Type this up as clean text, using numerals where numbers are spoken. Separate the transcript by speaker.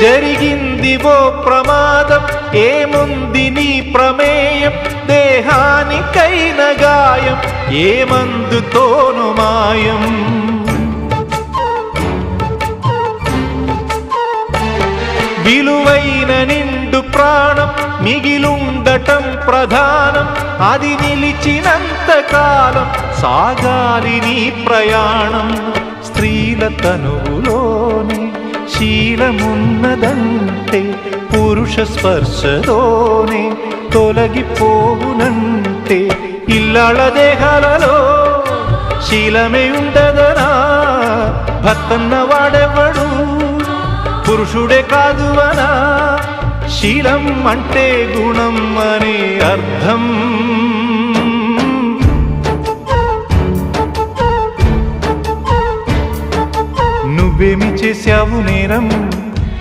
Speaker 1: జరిగింది ఓ ప్రమాదం, ఏముంది నీ ప్రమేయం, దేహానికైన గాయం ఏ మందుతోను మాయం. విలువైన నిండు ప్రాణం మిగిలుండటం ప్రధానం, అది నిలిచినంత కాలం సాగాలి నీ ప్రయాణం. స్త్రీల తనువులోని శీలమున్నదంటే పురుష స్పర్శతోనే తొలగిపోవునంటే, ఇల్లాళ దేహాలలో శీలమే ఉండదనా, భర్తన్న వాడెవడు పురుషుడే కాదువనా. శీలం అంటే గుణం అనే అర్థం. నువ్వేమి చేశావు నేరం,